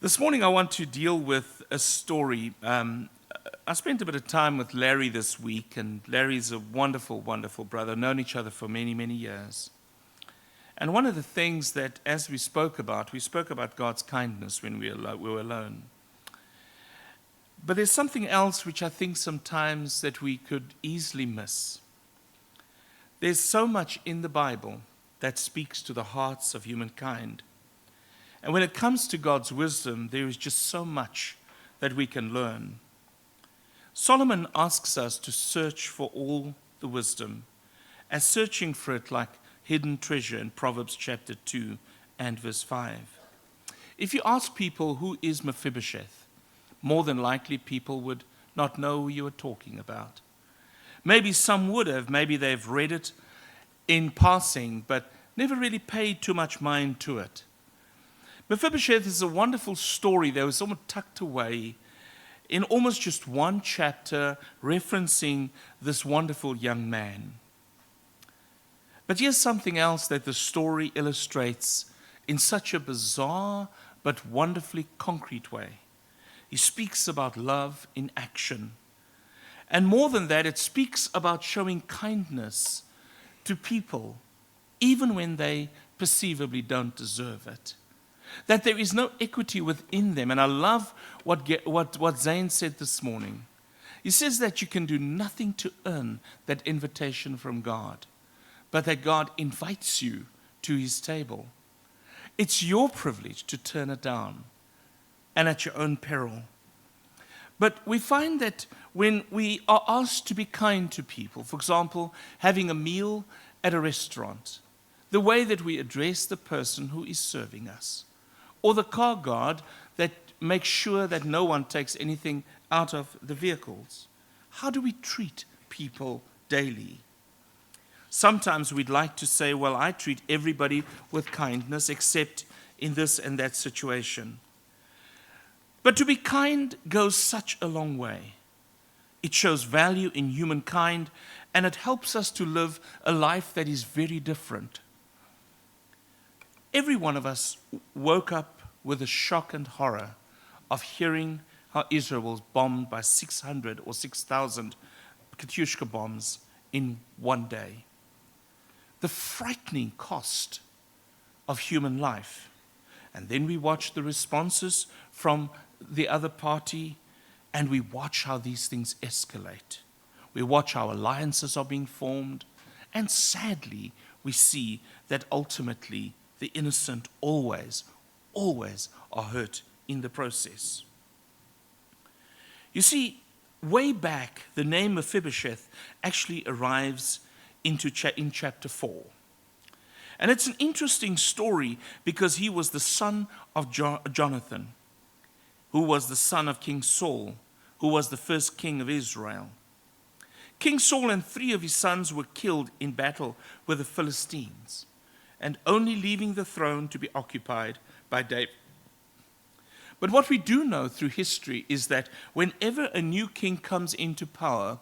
This morning I want to deal with a story. I spent a bit of time with Larry this week, and Larry's a wonderful, wonderful brother, known each other for many, many years. And one of the things that, as we spoke about God's kindness when we were alone. But there's something else which I think sometimes that we could easily miss. There's so much in the Bible that speaks to the hearts of humankind. And when it comes to God's wisdom, there is just so much that we can learn. Solomon asks us to search for all the wisdom, as searching for it like hidden treasure in Proverbs chapter 2 and verse 5. If you ask people who is Mephibosheth, more than likely people would not know who you are talking about. Maybe some would have, maybe they've read it in passing, but never really paid too much mind to it. Mephibosheth is a wonderful story that was somewhat tucked away in almost just one chapter referencing this wonderful young man. But here's something else that the story illustrates in such a bizarre but wonderfully concrete way. He speaks about love in action. And more than that, it speaks about showing kindness to people, even when they perceivably don't deserve it. That there is no equity within them. And I love what Zane said this morning. He says that you can do nothing to earn that invitation from God, but that God invites you to his table. It's your privilege to turn it down, and at your own peril. But we find that when we are asked to be kind to people, for example, having a meal at a restaurant, the way that we address the person who is serving us, or the car guard that makes sure that no one takes anything out of the vehicles. How do we treat people daily? Sometimes we'd like to say, well, I treat everybody with kindness except in this and that situation. But to be kind goes such a long way. It shows value in humankind, and it helps us to live a life that is very different. Every one of us woke up with the shock and horror of hearing how Israel was bombed by 600 or 6,000 Katyushka bombs in one day. The frightening cost of human life. And then we watch the responses from the other party, and we watch how these things escalate. We watch how alliances are being formed, and sadly, we see that ultimately the innocent always are hurt in the process. You see, way back, the name Mephibosheth actually arrives in chapter 4. And it's an interesting story because he was the son of Jonathan, who was the son of King Saul, who was the first king of Israel. King Saul and 3 of his sons were killed in battle with the Philistines, and only leaving the throne to be occupied by David. But what we do know through history is that whenever a new king comes into power,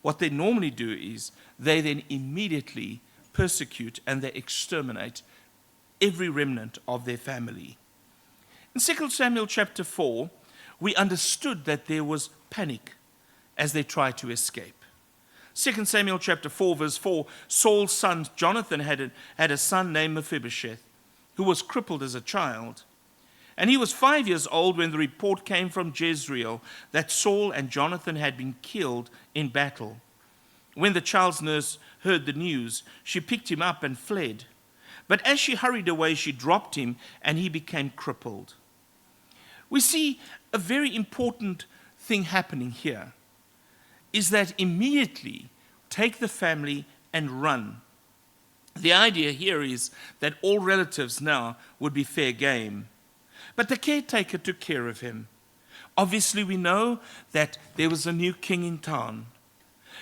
what they normally do is they then immediately persecute and they exterminate every remnant of their family. In 2 Samuel chapter 4, we understood that there was panic as they tried to escape. 2 Samuel chapter 4, verse 4, Saul's son Jonathan had a son named Mephibosheth, who was crippled as a child. And he was 5 years old when the report came from Jezreel that Saul and Jonathan had been killed in battle. When the child's nurse heard the news, she picked him up and fled. But as she hurried away, she dropped him, and he became crippled. We see a very important thing happening here, is that immediately take the family and run. The idea here is that all relatives now would be fair game. But the caretaker took care of him. Obviously, we know that there was a new king in town.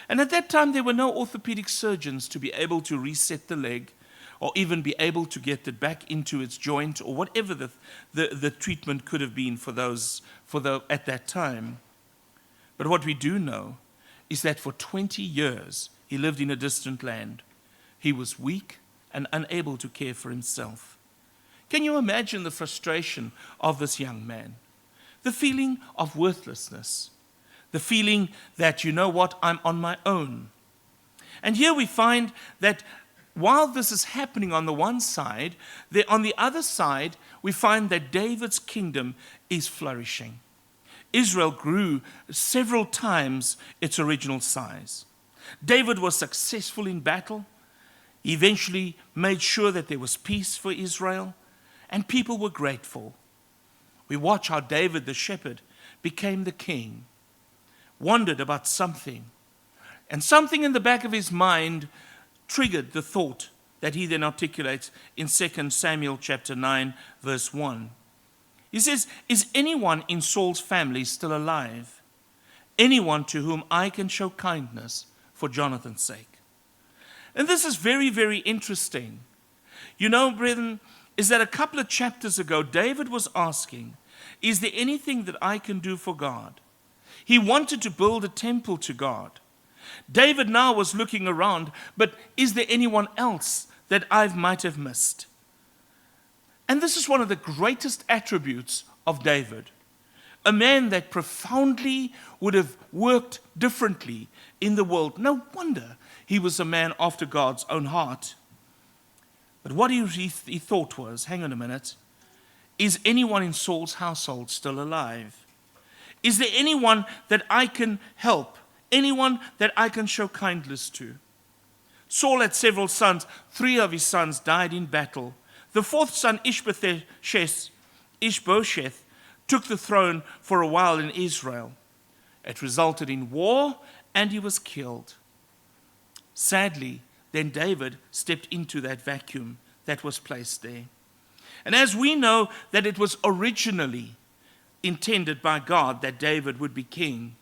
And at that time, there were no orthopedic surgeons to be able to reset the leg or even be able to get it back into its joint or whatever the treatment could have been at that time. But what we do know is that for 20 years, he lived in a distant land. He was weak and unable to care for himself. Can you imagine the frustration of this young man? The feeling of worthlessness. The feeling that, you know what, I'm on my own. And here we find that while this is happening on the one side, on the other side, we find that David's kingdom is flourishing. Israel grew several times its original size. David was successful in battle. He eventually made sure that there was peace for Israel, and people were grateful. We watch how David the shepherd became the king, wondered about something, and something in the back of his mind triggered the thought that he then articulates in 2 Samuel chapter 9, verse 1. He says, "Is anyone in Saul's family still alive? Anyone to whom I can show kindness for Jonathan's sake?" And this is very, very interesting. You know, brethren, is that a couple of chapters ago, David was asking, is there anything that I can do for God? He wanted to build a temple to God. David now was looking around, but is there anyone else that I might have missed? And this is one of the greatest attributes of David. A man that profoundly would have worked differently in the world. No wonder he was a man after God's own heart. But what he thought was, hang on a minute, is anyone in Saul's household still alive? Is there anyone that I can help? Anyone that I can show kindness to? Saul had several sons. 3 of his sons died in battle. The 4th son, Ishbosheth, took the throne for a while in Israel. It resulted in war, and he was killed. Sadly, then David stepped into that vacuum that was placed there. And as we know that it was originally intended by God that David would be king,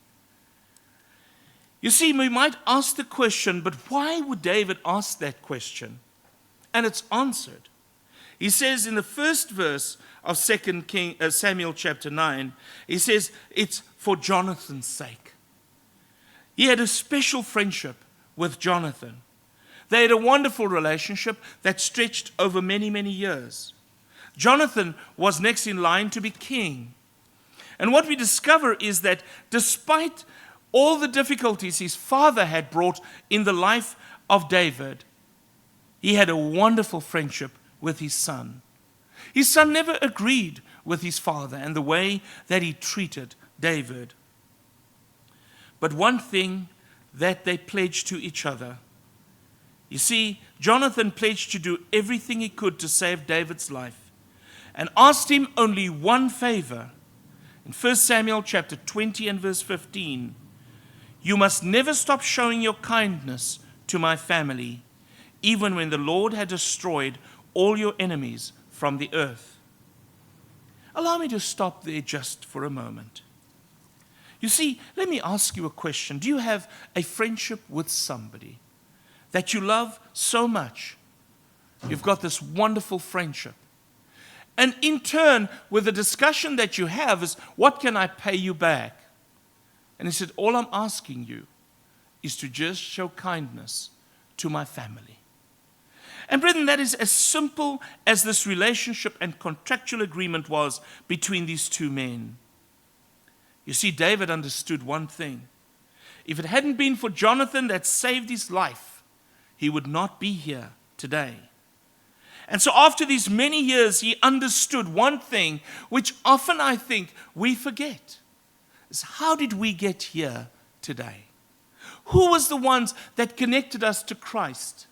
you see, we might ask the question, but why would David ask that question? And it's answered. He says in the first verse of 2 Samuel chapter 9, he says, it's for Jonathan's sake. He had a special friendship with Jonathan. They had a wonderful relationship that stretched over many, many years. Jonathan was next in line to be king. And what we discover is that despite all the difficulties his father had brought in the life of David, he had a wonderful friendship with his son. His son never agreed with his father and the way that he treated David. But one thing that they pledged to each other. You see, Jonathan pledged to do everything he could to save David's life and asked him only one favor. In 1 Samuel chapter 20 and verse 15, "You must never stop showing your kindness to my family, even when the Lord had destroyed all your enemies from the earth." Allow me to stop there just for a moment. You see, let me ask you a question. Do you have a friendship with somebody that you love so much? You've got this wonderful friendship. And in turn, with the discussion that you have is, what can I pay you back? And he said, all I'm asking you is to just show kindness to my family. And brethren, that is as simple as this relationship and contractual agreement was between these two men. You see, David understood one thing. If it hadn't been for Jonathan that saved his life, he would not be here today. And so after these many years, he understood one thing, which often I think we forget, is how did we get here today? Who was the ones that connected us to Christ?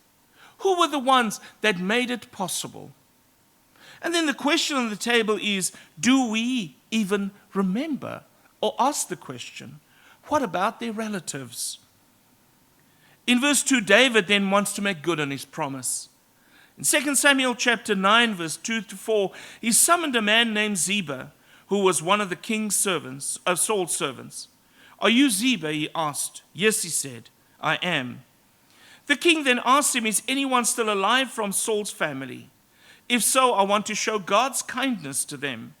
Who were the ones that made it possible? And then the question on the table is, do we even remember or ask the question, what about their relatives? In verse 2, David then wants to make good on his promise. In 2 Samuel chapter 9, verse 2 to 4, he summoned a man named Ziba, who was one of the king's servants, of Saul's servants. "Are you Ziba?" he asked. "Yes," he said, "I am." The king then asked him, "Is anyone still alive from Saul's family? If so, I want to show God's kindness to them."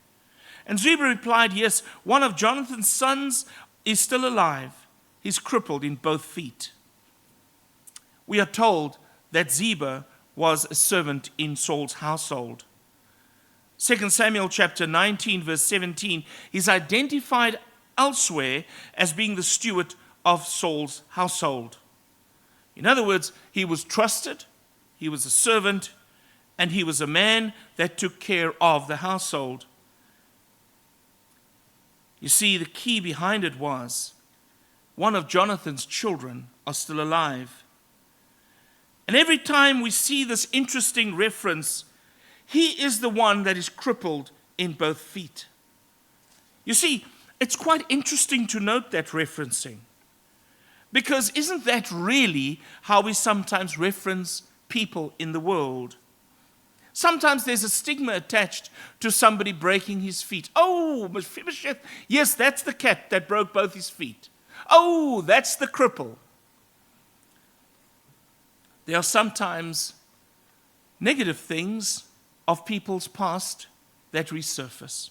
And Ziba replied, "Yes, one of Jonathan's sons is still alive. He's crippled in both feet." We are told that Ziba was a servant in Saul's household. 2 Samuel chapter 19, verse 17, he's identified elsewhere as being the steward of Saul's household. In other words, he was trusted, he was a servant, and he was a man that took care of the household. You see, the key behind it was one of Jonathan's children are still alive. And every time we see this interesting reference, he is the one that is crippled in both feet. You see, it's quite interesting to note that referencing. Because isn't that really how we sometimes reference people in the world? Sometimes there's a stigma attached to somebody breaking his feet. Oh, Mephibosheth, yes, that's the cat that broke both his feet. Oh, that's the cripple. There are sometimes negative things of people's past that resurface.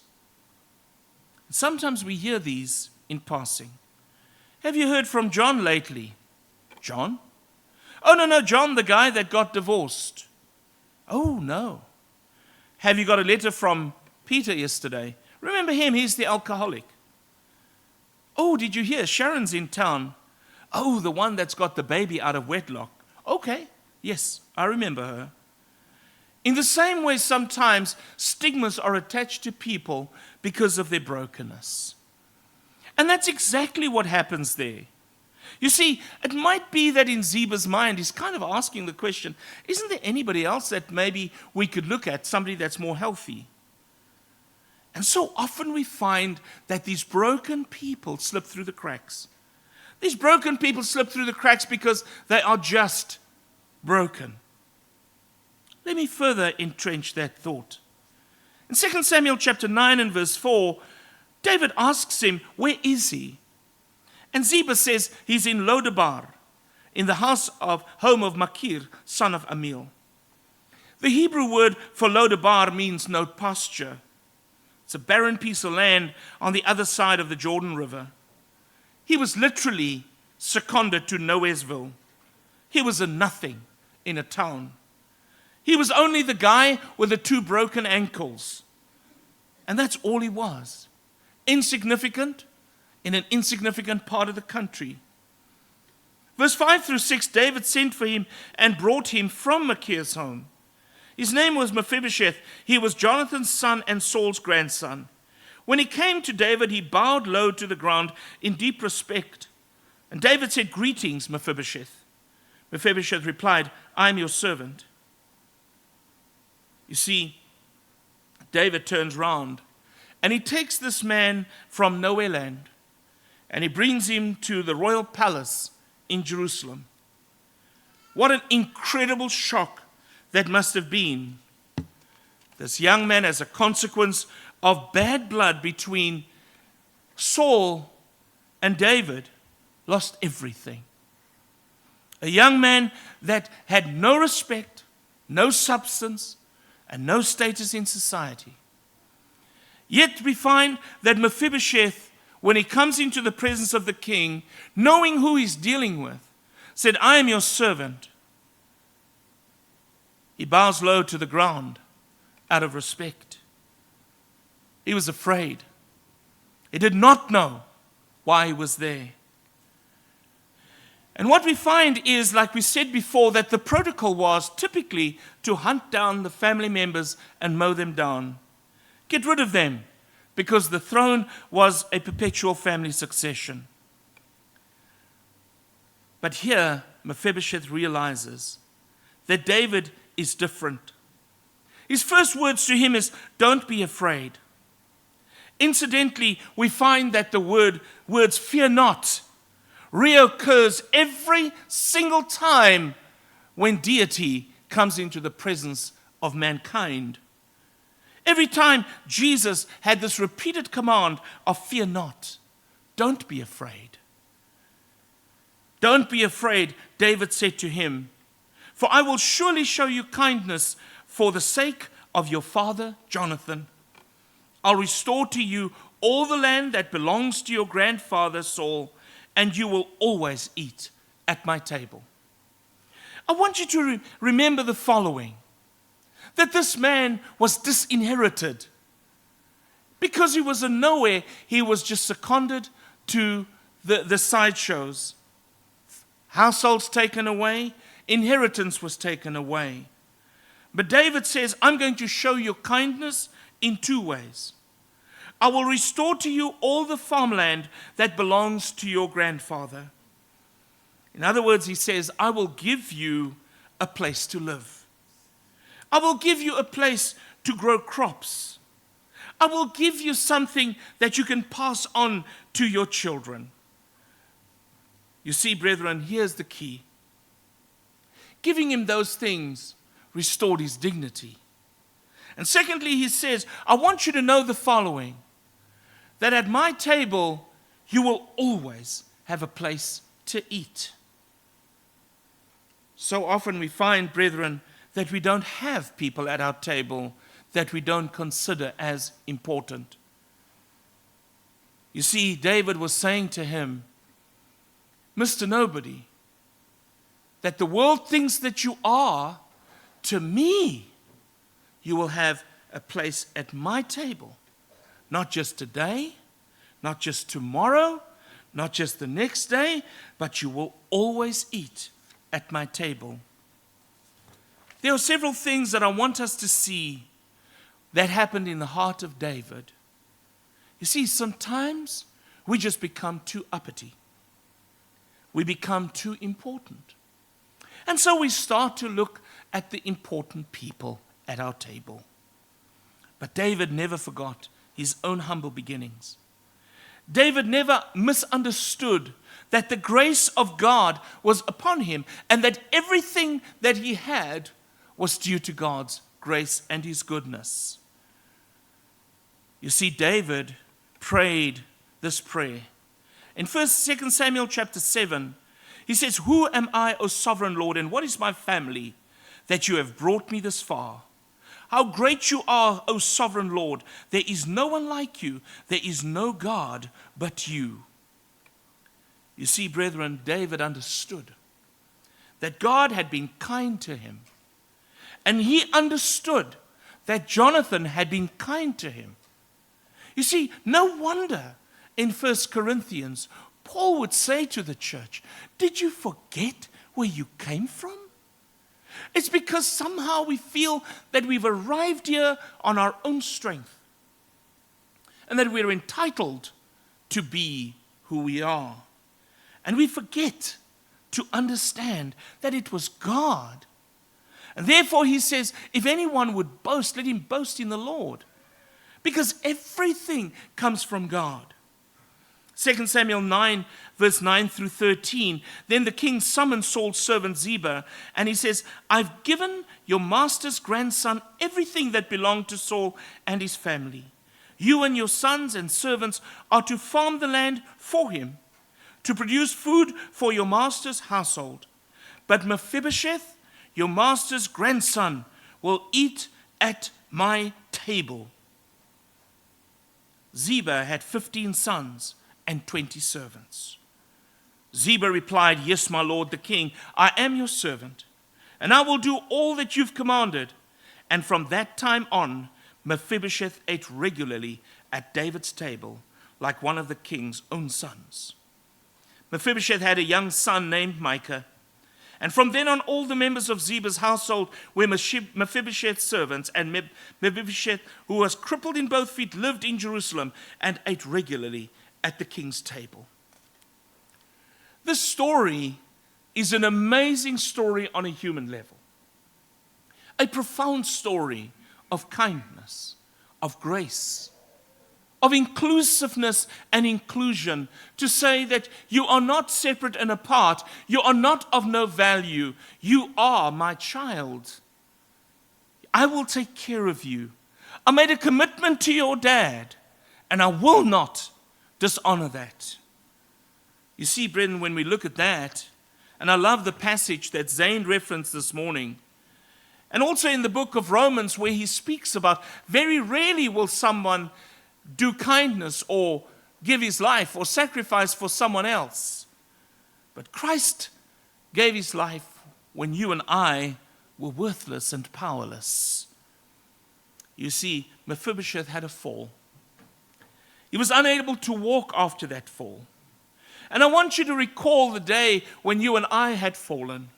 Sometimes we hear these in passing. Have you heard from John lately? John? Oh, no, John, the guy that got divorced. Oh, no. Have you got a letter from Peter yesterday? Remember him, he's the alcoholic. Oh, did you hear? Sharon's in town. Oh, the one that's got the baby out of wedlock. Okay, yes, I remember her. In the same way, sometimes stigmas are attached to people because of their brokenness. And that's exactly what happens there. You see, it might be that in Ziba's mind, he's kind of asking the question, isn't there anybody else that maybe we could look at, somebody that's more healthy? And so often we find that these broken people slip through the cracks. These broken people slip through the cracks because they are just broken. Let me further entrench that thought. In 2 Samuel chapter 9 and verse 4, David asks him, where is he? And Ziba says, he's in Lodebar, in the home of Machir, son of Amiel. The Hebrew word for Lodebar means no pasture. It's a barren piece of land on the other side of the Jordan River. He was literally seconded to Nowheresville. He was a nothing in a town. He was only the guy with the 2 broken ankles. And that's all he was. Insignificant in an insignificant part of the country. Verse 5 through 6, David sent for him and brought him from Machir's home. His name was Mephibosheth. He was Jonathan's son and Saul's grandson. When he came to David, he bowed low to the ground in deep respect. And David said, greetings, Mephibosheth. Mephibosheth replied, I am your servant. You see, David turns round and he takes this man from nowhere land and he brings him to the royal palace in Jerusalem. What an incredible shock that must have been. This young man, as a consequence of bad blood between Saul and David, lost everything. A young man that had no respect, no substance, and no status in society. Yet we find that Mephibosheth, when he comes into the presence of the king, knowing who he's dealing with, said, I am your servant. He bows low to the ground out of respect. He was afraid. He did not know why he was there. And what we find is, like we said before, that the protocol was typically to hunt down the family members and mow them down. Get rid of them, because the throne was a perpetual family succession. But here, Mephibosheth realizes that David is different. His first words to him is, don't be afraid. Incidentally, we find that the words fear not reoccurs every single time when deity comes into the presence of mankind. Every time Jesus had this repeated command of fear not, don't be afraid. Don't be afraid, David said to him, for I will surely show you kindness for the sake of your father Jonathan. I'll restore to you all the land that belongs to your grandfather Saul, and you will always eat at my table. I want you to remember the following. that this man was disinherited. Because he was a nowhere, he was just seconded to the sideshows. Households taken away, inheritance was taken away. But David says, I'm going to show you kindness in two ways. I will restore to you all the farmland that belongs to your grandfather. In other words, he says, I will give you a place to live. I will give you a place to grow crops. I will give you something that you can pass on to your children. You see, brethren, here's the key. Giving him those things restored his dignity. And secondly, he says, I want you to know the following, that at my table you will always have a place to eat. So often we find, brethren, that we don't have people at our table that we don't consider as important. You see, David was saying to him, Mr. Nobody, that the world thinks that you are, to me, you will have a place at my table. Not just today, not just tomorrow, not just the next day, but you will always eat at my table. There are several things that I want us to see that happened in the heart of David. You see, sometimes we just become too uppity. We become too important. And so we start to look at the important people at our table. But David never forgot his own humble beginnings. David never misunderstood that the grace of God was upon him and that everything that he had was due to God's grace and his goodness. You see, David prayed this prayer. In 2 Samuel chapter 7, he says, Who am I, O sovereign Lord, and what is my family, that you have brought me this far? How great you are, O sovereign Lord. There is no one like you. There is no God but you. You see, brethren, David understood that God had been kind to him. And he understood that Jonathan had been kind to him. You see, no wonder in 1 Corinthians, Paul would say to the church, did you forget where you came from? It's because somehow we feel that we've arrived here on our own strength and that we're entitled to be who we are. And we forget to understand that it was God. And therefore he says, if anyone would boast, let him boast in the Lord. Because everything comes from God. 2 Samuel 9, verse 9 through 13. Then the king summoned Saul's servant Ziba, and he says, I've given your master's grandson everything that belonged to Saul and his family. You and your sons and servants are to farm the land for him, to produce food for your master's household. But Mephibosheth, your master's grandson, will eat at my table. Ziba had 15 sons and 20 servants. Ziba replied, Yes, my lord the king, I am your servant, and I will do all that you've commanded. And from that time on, Mephibosheth ate regularly at David's table, like one of the king's own sons. Mephibosheth had a young son named Micah, and from then on all the members of Ziba's household were Mephibosheth's servants, and Mephibosheth, who was crippled in both feet, lived in Jerusalem and ate regularly at the king's table. This story is an amazing story on a human level. A profound story of kindness, of grace, of inclusiveness and inclusion, to say that you are not separate and apart, you are not of no value, you are my child. I will take care of you. I made a commitment to your dad, and I will not dishonor that. You see, brethren, when we look at that, and I love the passage that Zane referenced this morning, and also in the book of Romans where he speaks about very rarely will someone do kindness or give his life or sacrifice for someone else. But Christ gave his life when you and I were worthless and powerless. You see, Mephibosheth had a fall. He was unable to walk after that fall. And I want you to recall the day when you and I had fallen.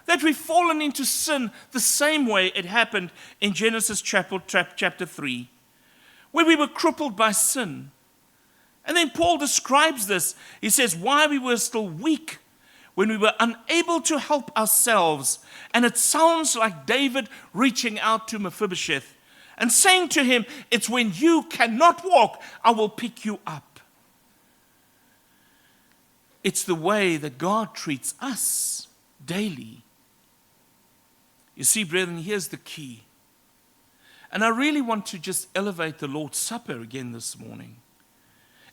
That we've fallen into sin the same way it happened in Genesis chapter 3, where we were crippled by sin. And then Paul describes this. He says, while we were still weak, when we were unable to help ourselves. And it sounds like David reaching out to Mephibosheth and saying to him, it's when you cannot walk, I will pick you up. It's the way that God treats us daily. You see, brethren, here's the key. And I really want to just elevate the Lord's Supper again this morning.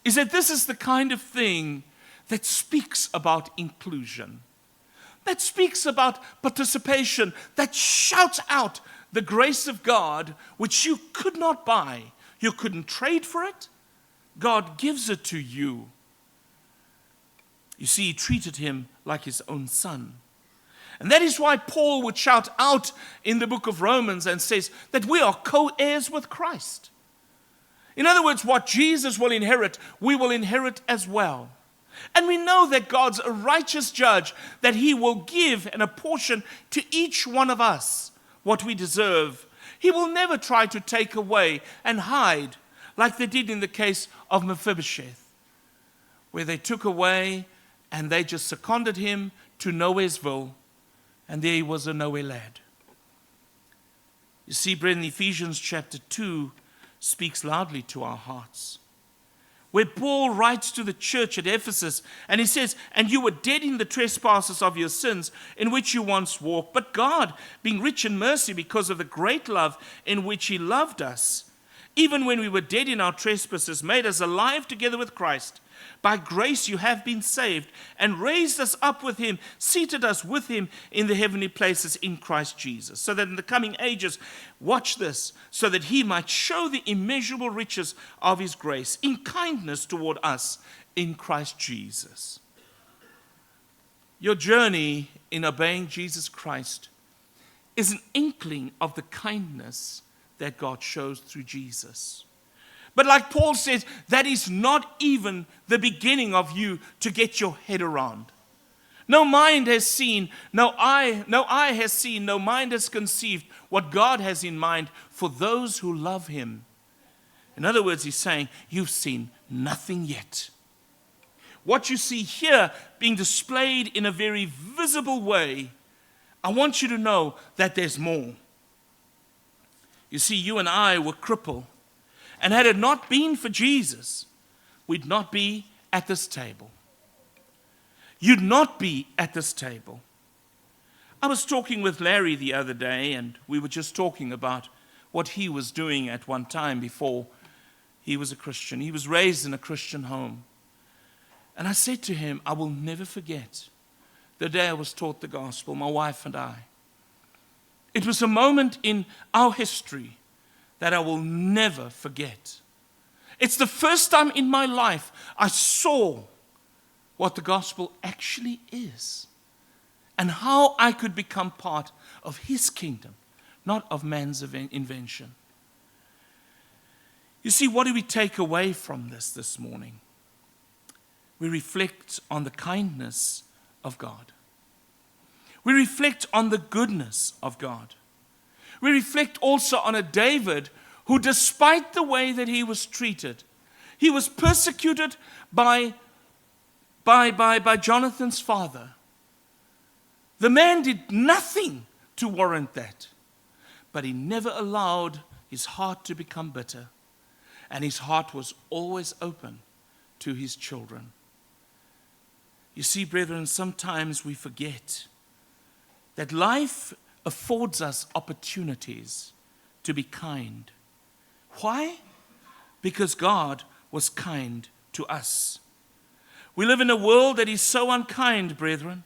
Is that this is the kind of thing that speaks about inclusion, that speaks about participation, that shouts out the grace of God, which you could not buy. You couldn't trade for it. God gives it to you. You see, he treated him like his own son. And that is why Paul would shout out in the book of Romans and says that we are co-heirs with Christ. In other words, what Jesus will inherit, we will inherit as well. And we know that God's a righteous judge, that he will give and apportion to each one of us what we deserve. He will never try to take away and hide like they did in the case of Mephibosheth, where they took away and they just seconded him to Nowheresville, and there he was a nowhere lad. You see, brethren, Ephesians chapter 2 speaks loudly to our hearts, where Paul writes to the church at Ephesus, and he says, and you were dead in the trespasses of your sins, in which you once walked. But God, being rich in mercy because of the great love in which he loved us, even when we were dead in our trespasses, made us alive together with Christ. By grace you have been saved, and raised us up with him, seated us with him in the heavenly places in Christ Jesus, so that in the coming ages, watch this, so that he might show the immeasurable riches of his grace in kindness toward us in Christ Jesus. Your journey in obeying Jesus Christ is an inkling of the kindness that God shows through Jesus. But like Paul says, that is not even the beginning of you to get your head around. No mind has seen, no eye has seen, no mind has conceived what God has in mind for those who love him. In other words, he's saying, you've seen nothing yet. What you see here being displayed in a very visible way, I want you to know that there's more. You see, you and I were crippled. And had it not been for Jesus, we'd not be at this table. You'd not be at this table. I was talking with Larry the other day, and we were just talking about what he was doing at one time before he was a Christian. He was raised in a Christian home. And I said to him, I will never forget the day I was taught the gospel, my wife and I. It was a moment in our history that I will never forget. It's the first time in my life I saw what the gospel actually is and how I could become part of his kingdom, not of man's invention. You see, what do we take away from this morning? We reflect on the kindness of God. We reflect on the goodness of God. We reflect also on a David who, despite the way that he was treated, he was persecuted by Jonathan's father. The man did nothing to warrant that, but he never allowed his heart to become bitter, and his heart was always open to his children. You see, brethren, sometimes we forget that life affords us opportunities to be kind. Why? Because God was kind to us. We live in a world that is so unkind, brethren,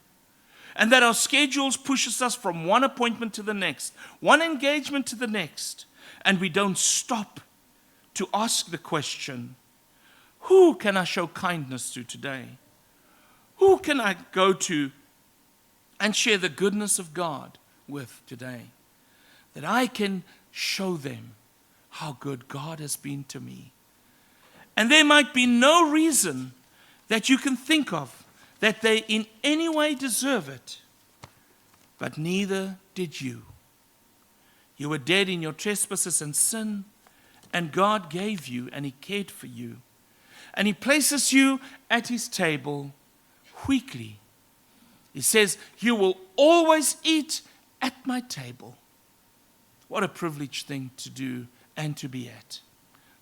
and that our schedules pushes us from one appointment to the next, one engagement to the next, and we don't stop to ask the question, who can I show kindness to today? Who can I go to and share the goodness of God with today, that I can show them how good God has been to me. And there might be no reason that you can think of that they in any way deserve it, but neither did you. You were dead in your trespasses and sin, and God gave you and He cared for you. And He places you at His table weekly. He says, you will always eat at my table. What a privileged thing to do and to be at.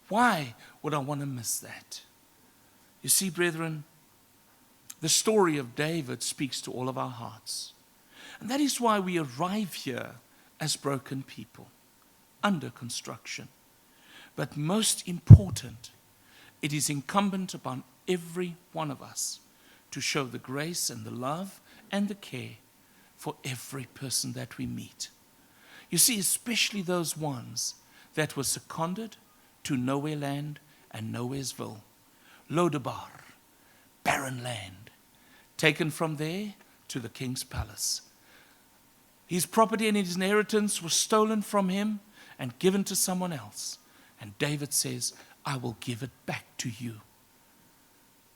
Why would I want to miss that? You see, brethren, the story of David speaks to all of our hearts. And that is why we arrive here as broken people, under construction. But most important, it is incumbent upon every one of us to show the grace and the love and the care for every person that we meet. You see, especially those ones that were seconded to nowhere land and nowheresville, Lodabar, barren land, taken from there to the king's palace. His property and his inheritance was stolen from him and given to someone else. And David says, I will give it back to you.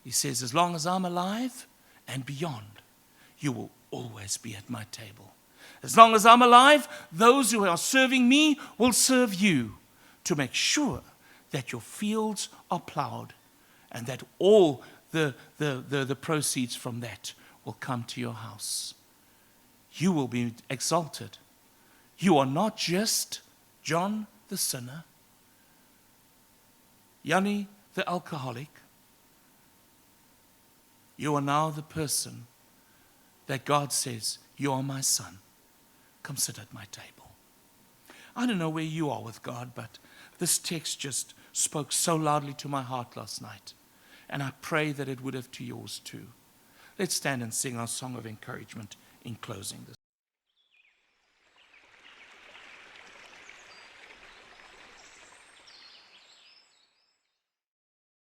He says, as long as I'm alive and beyond, you will always be at my table. As long as I'm alive, those who are serving me will serve you, to make sure that your fields are plowed and that all the proceeds from that will come to your house. You will be exalted. You are not just John the sinner, Yanni the alcoholic. You are now the person that God says, you are my son. Come sit at my table. I don't know where you are with God, but this text just spoke so loudly to my heart last night. And I pray that it would have to yours too. Let's stand and sing our song of encouragement in closing this.